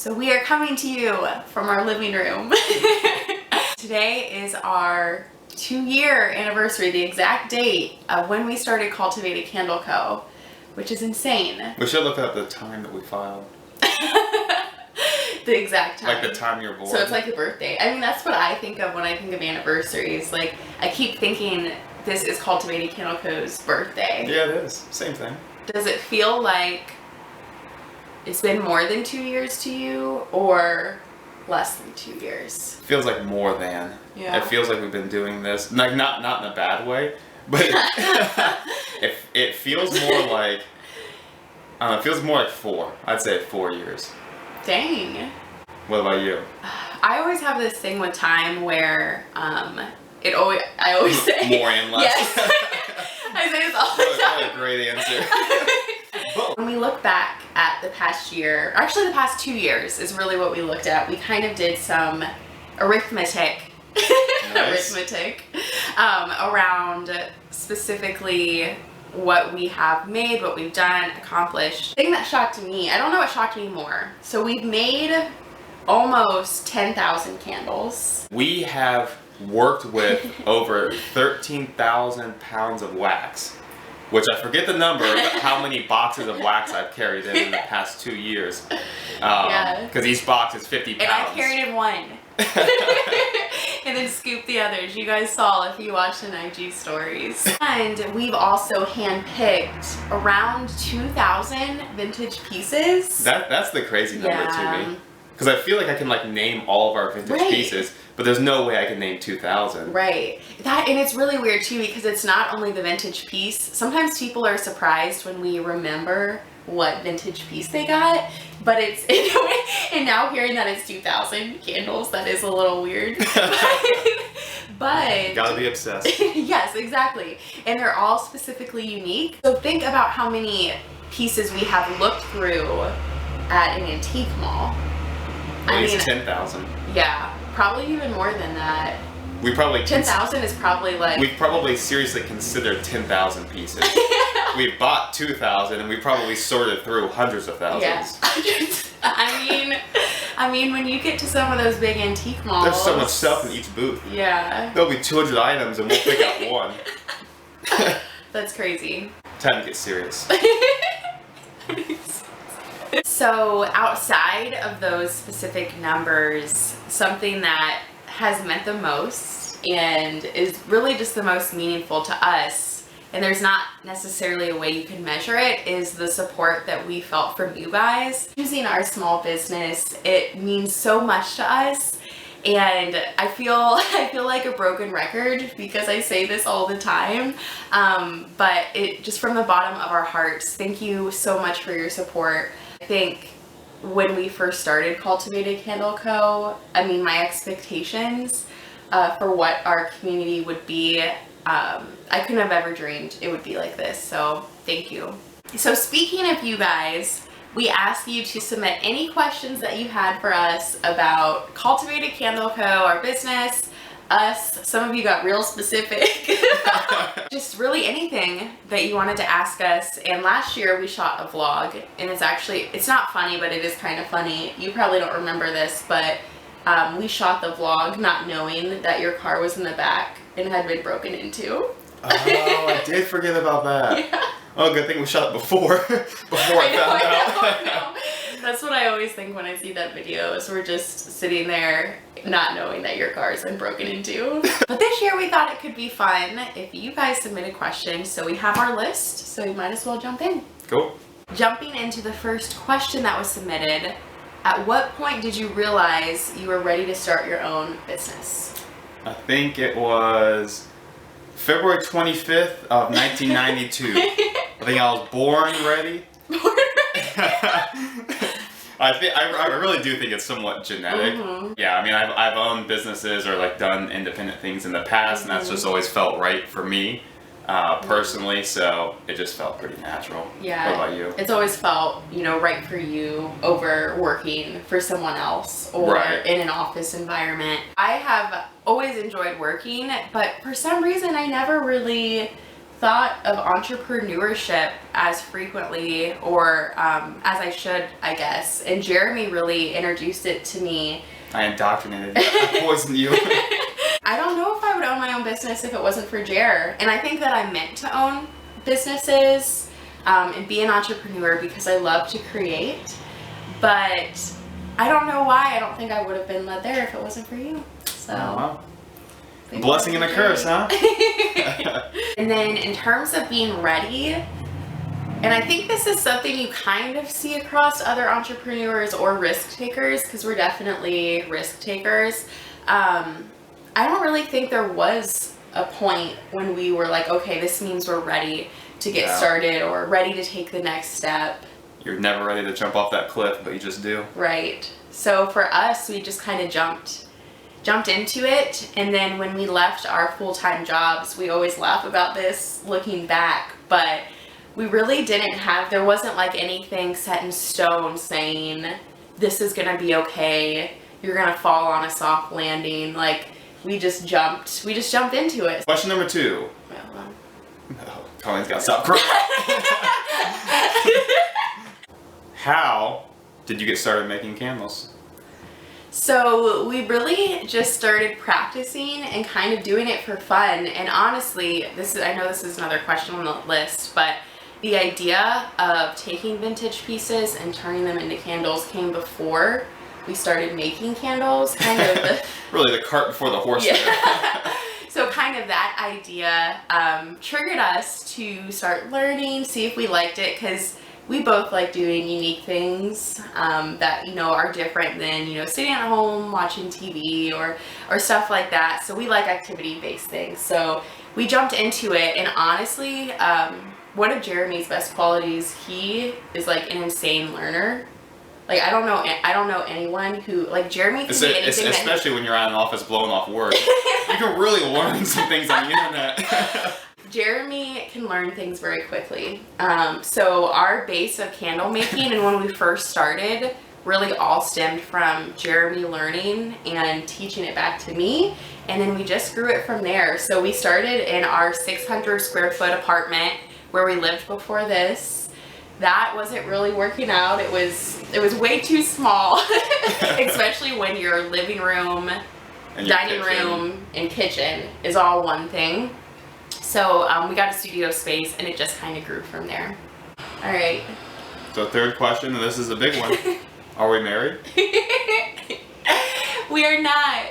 So we are coming to you from our living room. Today is our 2-year anniversary, the exact date of when we started Cultivated Candle Co, which is insane. We should look up the time that we filed. The exact time. Like the time you're born. So it's like a birthday. I mean, that's what I think of when I think of anniversaries. Like, I keep thinking this is Cultivated Candle Co's birthday. Yeah, it is. Same thing. Does it feel like it's been more than 2 years to you, or less than 2 years? Feels like more than. Yeah. It feels like we've been doing this, like not in a bad way, but it feels more like, it feels more like 4. I'd say 4 years. Dang. What about you? I always have this thing with time where I always say More and less. Yes. I say this all the time. What a great answer. When we look back at the past year, actually the past 2 years is really what we looked at. We kind of did some arithmetic. Nice. Around specifically what we have made, what we've done, accomplished. The thing that shocked me, I don't know what shocked me more. So we've made almost 10,000 candles. We have worked with over 13,000 pounds of wax, which I forget the number, but how many boxes of wax I've carried in the past 2 years. Because each box is 50 pounds. And I carried in one. And then scooped the others. You guys saw if you watched in IG stories. And we've also handpicked around 2,000 vintage pieces. That's the crazy number Yeah. to me. Because I feel like I can name all of our vintage Right. pieces, but there's no way I can name 2,000. Right. And it's really weird too, because it's not only the vintage piece. Sometimes people are surprised when we remember what vintage piece they got, but it's and now hearing that it's 2,000 candles, that is a little weird. But Gotta be obsessed. yes, exactly. And they're all specifically unique. So think about how many pieces we have looked through at an antique mall. At least 10,000. Yeah, probably even more than that. We probably 10,000 is probably like... We've probably seriously considered 10,000 pieces. We bought 2,000 and we probably sorted through hundreds of thousands. Yeah. I mean, when you get to some of those big antique malls... There's so much stuff in each booth. Yeah. There'll be 200 items and we'll pick out one. That's crazy. Time to get serious. So outside of those specific numbers, something that has meant the most and is really just the most meaningful to us, and there's not necessarily a way you can measure it, is the support that we felt from you guys. Choosing our small business, it means so much to us. And I feel like a broken record because I say this all the time, but it just from the bottom of our hearts, thank you so much for your support. I think when we first started Cultivated Candle Co, I mean, my expectations for what our community would be, I couldn't have ever dreamed it would be like this, so thank you. So speaking of you guys, we asked you to submit any questions that you had for us about Cultivated Candle Co, our business, us. Some of you got real specific. Just really anything that you wanted to ask us. And last year we shot a vlog, and it's not funny, but it is kind of funny. You probably don't remember this, but we shot the vlog not knowing that your car was in the back and had been broken into. Oh, I did forget about that. Yeah. Oh, good thing we shot it before I found out. That's what I always think when I see that video, is we're just sitting there not knowing that your car's been broken into. But this year we thought it could be fun if you guys submitted questions, so we have our list, so we might as well jump in. Cool. Jumping into the first question that was submitted, at what point did you realize you were ready to start your own business? I think it was February 25th of 1992. I think I was born ready. I really do think it's somewhat genetic. Mm-hmm. Yeah, I mean, I've owned businesses or done independent things in the past, and that's just always felt right for me personally. So it just felt pretty natural. Yeah. What about you? It's always felt, right for you over working for someone else or in an office environment. I have always enjoyed working, but for some reason I never really thought of entrepreneurship as frequently or as I should, I guess. And Jeremy really introduced it to me. I indoctrinated you. I poisoned you. I don't know if I would own my own business if it wasn't for Jer. And I think that I meant to own businesses and be an entrepreneur because I love to create. But I don't know why. I don't think I would have been led there if it wasn't for you. So. Oh, wow. A blessing and a curse, huh? And then in terms of being ready, and I think this is something you kind of see across other entrepreneurs or risk takers, because we're definitely risk takers. I don't really think there was a point when we were like, okay, this means we're ready to get started or ready to take the next step. You're never ready to jump off that cliff, but you just do. Right. So for us, we just kind of jumped into it, and then when we left our full-time jobs, we always laugh about this looking back, but we really didn't have, there wasn't like anything set in stone saying this is gonna be okay, you're gonna fall on a soft landing. Like we just jumped into it. Question number 2. Well, No, Colleen's gotta stop crying. How did you get started making candles? so we really just started practicing and kind of doing it for fun. And honestly, I know this is another question on the list, but the idea of taking vintage pieces and turning them into candles came before we started making candles. Kind of Really the cart before the horse. yeah. So kind of that idea triggered us to start learning, see if we liked it, because we both like doing unique things that, are different than, sitting at home watching TV or stuff like that. So we like activity-based things. So we jumped into it, and honestly, one of Jeremy's best qualities, he is like an insane learner. Like I don't know anyone who, like, Jeremy can be anything. Especially when you're out in an office blowing off work. You can really learn some things on the internet. Jeremy can learn things very quickly. So our base of candle making and when we first started really all stemmed from Jeremy learning and teaching it back to me. And then we just grew it from there. So we started in our 600 square foot apartment where we lived before this. That wasn't really working out. It was way too small, especially when your living room, dining room, and kitchen is all one thing. So we got a studio space, and it just kind of grew from there. All right. So 3rd question, and this is a big one. Are we married? We are not.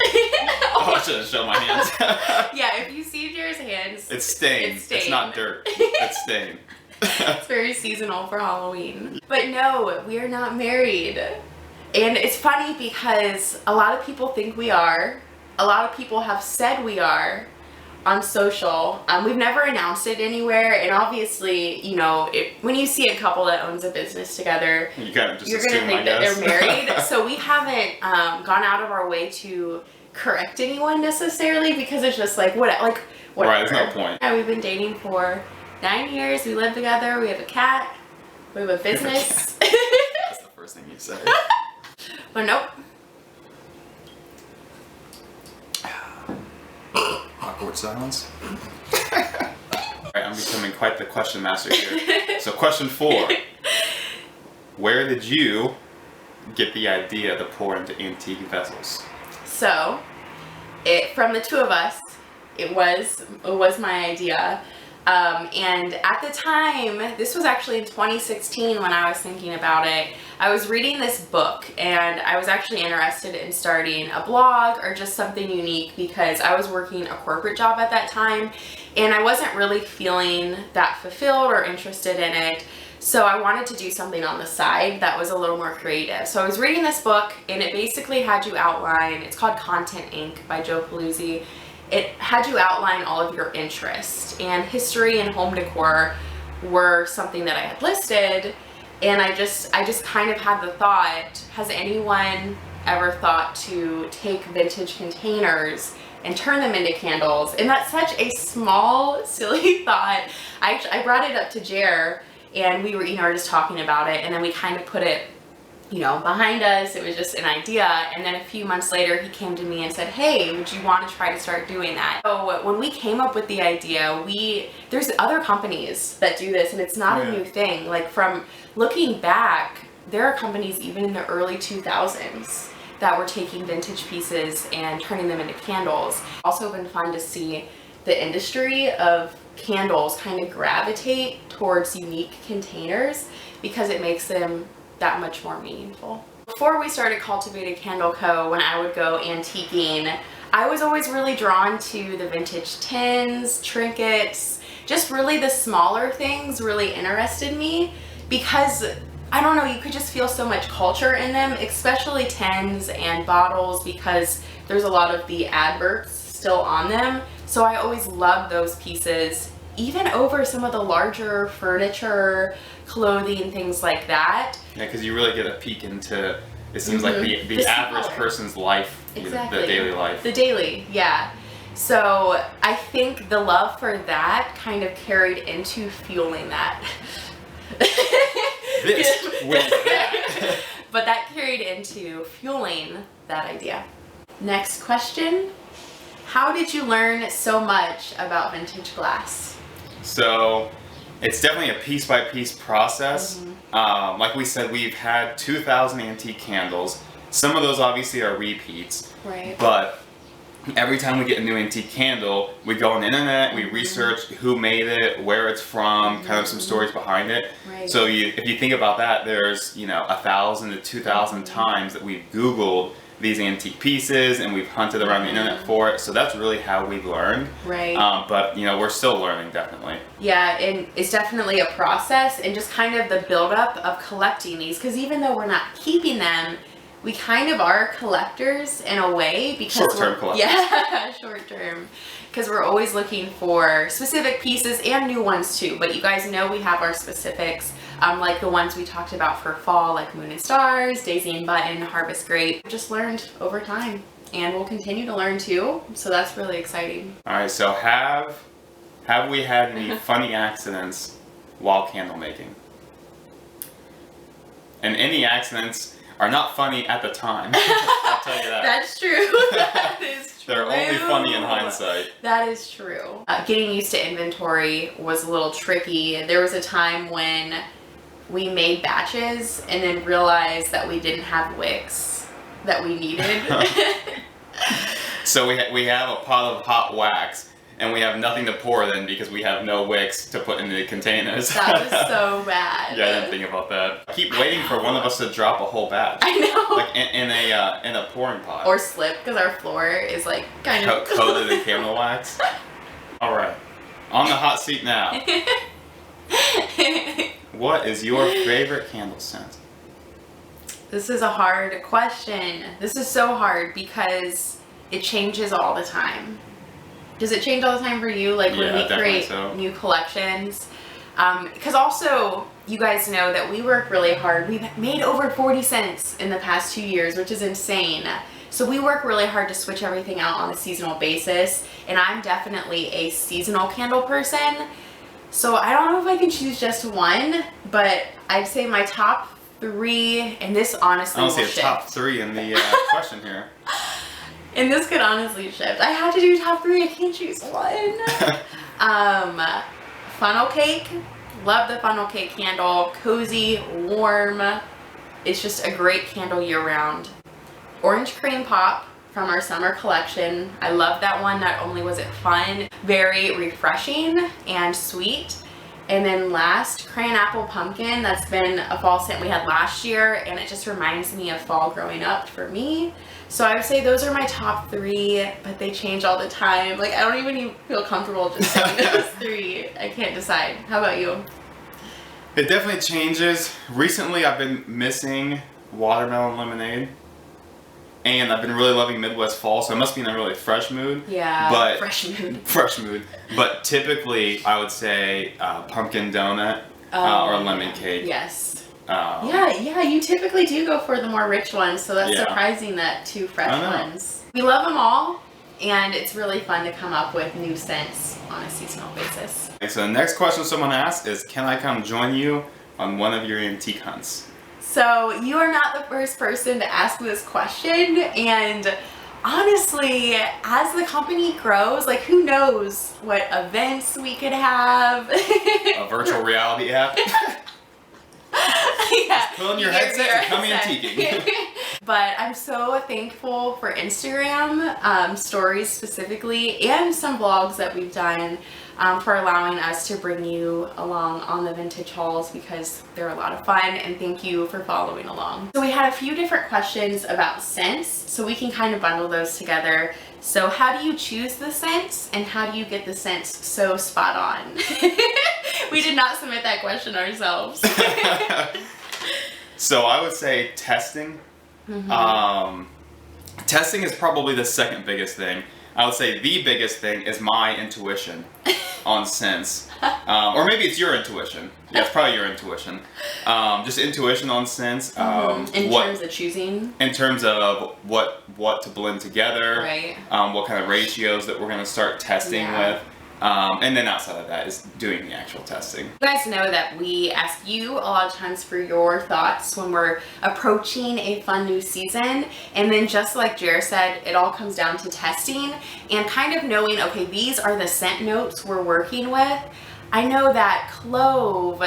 Oh, I should have shown my hands. Yeah, if you see Jer's hands, it's stained. It's not dirt. It's stained. It's very seasonal for Halloween. But no, we are not married. And it's funny because a lot of people think we are. A lot of people have said we are on social. We've never announced it anywhere, and obviously, when you see a couple that owns a business together, you kind of just you're gonna assume, think that they're married. So we haven't gone out of our way to correct anyone necessarily, because it's just like whatever. Right, there's no point. Yeah, we've been dating for 9 years. We live together. We have a cat. We have a business. That's the first thing you say. But nope. Awkward silence. Alright, I'm becoming quite the question master here. So question 4. Where did you get the idea to pour into antique vessels? So, from the two of us, it was my idea. And at the time, this was actually in 2016 when I was thinking about it, I was reading this book and I was actually interested in starting a blog or just something unique because I was working a corporate job at that time and I wasn't really feeling that fulfilled or interested in it. So I wanted to do something on the side that was a little more creative. So I was reading this book and it basically had you outline, it's called Content Inc. by Joe Paluzzi. It had you outline all of your interests, and history and home decor were something that I had listed, and I just kind of had the thought, has anyone ever thought to take vintage containers and turn them into candles? And that's such a small, silly thought. I brought it up to Jer, and we were just talking about it, and then we kind of put it behind us. It was just an idea. And then a few months later, he came to me and said, hey, would you want to try to start doing that? So when we came up with the idea, there's other companies that do this, and it's not a new thing. Like, from looking back, there are companies even in the early 2000s that were taking vintage pieces and turning them into candles. Also been fun to see the industry of candles kind of gravitate towards unique containers because it makes them that much more meaningful. Before we started Cultivated Candle Co., when I would go antiquing, I was always really drawn to the vintage tins, trinkets, just really the smaller things really interested me because, I don't know, you could just feel so much culture in them, especially tins and bottles, because there's a lot of the adverts still on them. So I always loved those pieces, even over some of the larger furniture, clothing, things like that. Yeah, because you really get a peek into, it seems like the average person's life, exactly. The daily life. The daily, yeah. So I think the love for that kind of carried into fueling that. This wins that. But that carried into fueling that idea. Next question. How did you learn so much about vintage glass? So it's definitely a piece by piece process. Like we said, we've had 2,000 antique candles. Some of those obviously are repeats. Right. But every time we get a new antique candle, we go on the internet, we research who made it, where it's from, kind of some stories behind it. Right. So if you think about that, there's 1,000 to 2,000 times that we've Googled these antique pieces and we've hunted around the internet for it. So that's really how we've learned. Right. But we're still learning, definitely. Yeah, and it's definitely a process, and just kind of the buildup of collecting these, because even though we're not keeping them, we kind of are collectors in a way, because short-term collectors. Yeah, short-term, because we're always looking for specific pieces and new ones too. But you guys know we have our specifics, like the ones we talked about for fall, like Moon and Stars, Daisy and Button, Harvest Grape. Just learned over time, and we'll continue to learn too. So that's really exciting. All right, so have we had any funny accidents while candle making? And any accidents are not funny at the time. I'll tell you that. That's true. That is true. They're only funny in hindsight. That is true. Getting used to inventory was a little tricky. There was a time when we made batches and then realized that we didn't have wicks that we needed. So we have a pot of hot wax, and we have nothing to pour it in because we have no wicks to put into the containers. That was so bad. Yeah, I didn't think about that. I keep waiting for one of us to drop a whole batch. I know. Like in a pouring pot. Or slip, because our floor is like kind of coated in candle wax. All right, on the hot seat now. What is your favorite candle scent? This is a hard question. This is so hard because it changes all the time. Does it change all the time for you? Like when we create new collections? Because also, you guys know that we work really hard. We've made over 40 cents in the past 2 years, which is insane. So we work really hard to switch everything out on a seasonal basis. And I'm definitely a seasonal candle person. So I don't know if I can choose just one, but I'd say my top 3, and this honestly will shift. I don't see a top 3 in the question here. And this could honestly shift. I have to do top 3. I can't choose one. Funnel cake. Love the funnel cake candle. Cozy, warm. It's just a great candle year-round. Orange cream pop from our summer collection. I love that one. Not only was it fun, very refreshing and sweet. And then last, crayon apple pumpkin. That's been a fall scent we had last year, and it just reminds me of fall growing up for me. So I would say those are my top 3, but they change all the time. Like, I don't even feel comfortable just saying those 3. I can't decide. How about you? It definitely changes. Recently, I've been missing watermelon lemonade. And I've been really loving Midwest fall, so I must be in a really fresh mood. Yeah, but fresh mood. Fresh mood. But typically, I would say pumpkin donut or lemon cake. Yes. Yeah, you typically do go for the more rich ones, so that's surprising that 2 fresh ones. We love them all, and it's really fun to come up with new scents on a seasonal basis. Okay, so the next question someone asked is, can I come join you on one of your antique hunts? So you are not the first person to ask this question, and honestly, as the company grows, like who knows what events we could have. A virtual reality app. Yeah, Put on your headset and come antiquing. But I'm so thankful for Instagram stories specifically, and some vlogs that we've done for allowing us to bring you along on the vintage hauls, because they're a lot of fun, and thank you for following along. So we had a few different questions about scents, so we can kind of bundle those together. So how do you choose the scents, and how do you get the scents so spot on? We did not submit that question ourselves. So I would say testing. Testing is probably the second biggest thing. I would say the biggest thing is my intuition on scents. Or maybe it's your intuition. Yeah, it's probably your intuition. Just intuition on scents. In terms of choosing? In terms of what to blend together. Right. What kind of ratios that we're going to start testing with. And then outside of that is doing the actual testing. You guys know that we ask you a lot of times for your thoughts when we're approaching a fun new season. And then just like Jer said, it all comes down to testing and kind of knowing, okay, these are the scent notes we're working with. I know that clove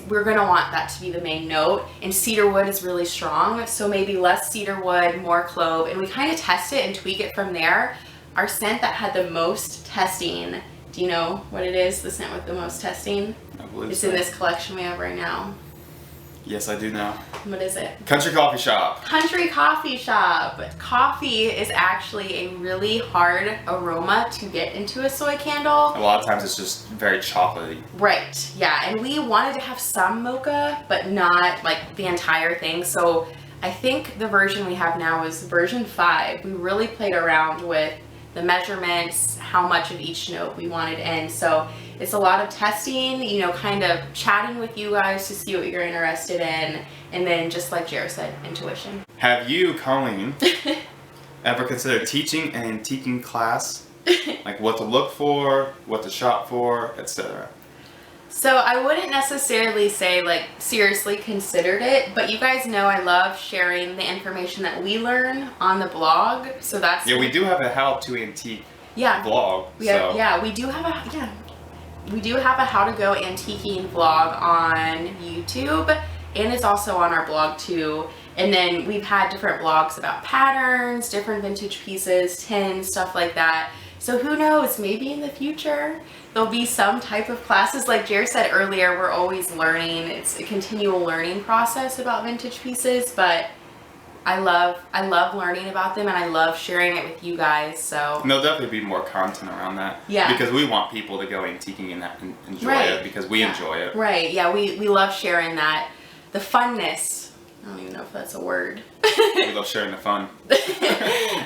we're gonna want that to be the main note, and cedarwood is really strong. So maybe less cedarwood, more clove, and we kind of test it and tweak it from there. Our scent that had the most testing, do you know what it is, the scent with the most testing? I believe it's so. in this collection we have right now. Yes, I do know. What is it? Country Coffee Shop. Country Coffee Shop. Coffee is actually a really hard aroma to get into a soy candle. A lot of times it's just very chocolatey. Right, yeah, and we wanted to have some mocha, but not like the entire thing. So I think the version we have now is version 5. We really played around with the measurements, how much of each note we wanted in. So it's a lot of testing, you know, kind of chatting with you guys to see what you're interested in. And then just like Jared said, intuition. Have you, Colleen, ever considered teaching an antiquing class? Like what to look for, what to shop for, etc.? So I wouldn't necessarily say like seriously considered it, but you guys know I love sharing the information that we learn on the blog. So that's we do have a how to antique blog. We do have a how to go antiquing vlog on YouTube, and it's also on our blog too. And then we've had different blogs about patterns, different vintage pieces, tins, stuff like that. So who knows, maybe in the future there'll be some type of classes. Like Jared said earlier, we're always learning. It's a continual learning process about vintage pieces, but I love learning about them, and I love sharing it with you guys. So and there'll definitely be more content around that. Yeah. Because we want people to go antiquing and enjoy it, because we enjoy it. Right, yeah, we love sharing that. The funness. I don't even know if that's a word. We love sharing the fun.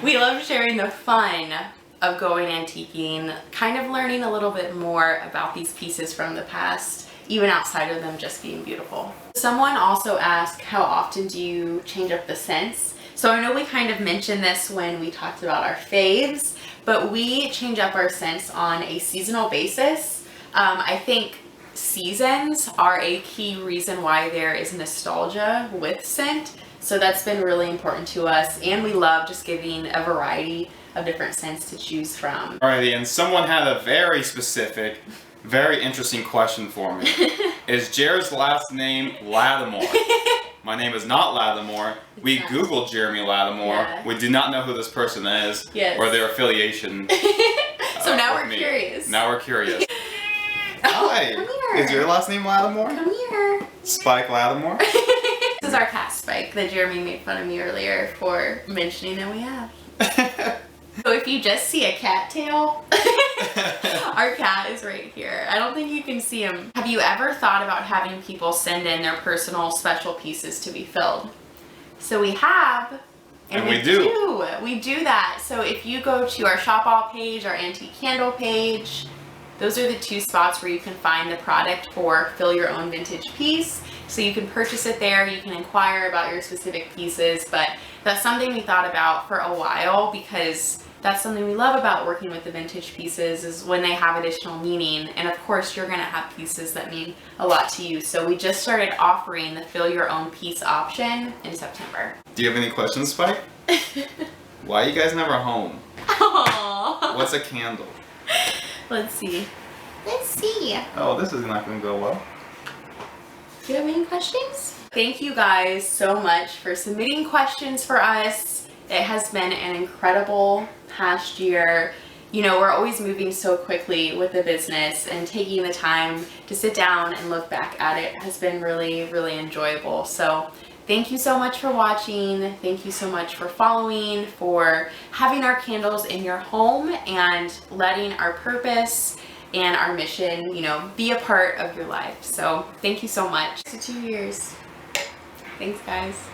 We love sharing the fun of going antiquing, kind of learning a little bit more about these pieces from the past, even outside of them just being beautiful. Someone also asked, how often do you change up the scents? So I know we kind of mentioned this when we talked about our faves, but we change up our scents on a seasonal basis. I think seasons are a key reason why there is nostalgia with scent. So that's been really important to us, and we love just giving a variety of different scents to choose from. Alrighty, and someone had a very specific, very interesting question for me. Is Jared's last name Lattimore? My name is not Lattimore. We Googled Jeremy Lattimore. Yeah. We do not know who this person is or their affiliation. So now we're curious. Now we're curious. Oh, hi. Come here. Is your last name Lattimore? Come here. Spike Lattimore? This is our cat Spike that Jeremy made fun of me earlier for mentioning that we have. So if you just see a cat tail, our cat is right here. I don't think you can see him. Have you ever thought about having people send in their personal special pieces to be filled? So we have, and we do. We do that. So if you go to our shop all page, our antique candle page, those are the two spots where you can find the product for Fill Your Own Vintage Piece. So you can purchase it there, you can inquire about your specific pieces, but that's something we thought about for a while, because that's something we love about working with the vintage pieces, is when they have additional meaning. And of course, you're going to have pieces that mean a lot to you. So we just started offering the fill your own piece option in September. Do you have any questions, Spike? Why are you guys never home? Aww. What's a candle? Let's see. Let's see. Oh, this is not going to go well. Do you have any questions? Thank you guys so much for submitting questions for us. It has been an incredible past year. You know, we're always moving so quickly with the business, and taking the time to sit down and look back at it has been really, really enjoyable. So thank you so much for watching. Thank you so much for following, for having our candles in your home, and letting our purpose and our mission, you know, be a part of your life. So thank you so much. 2 years. Thanks, guys.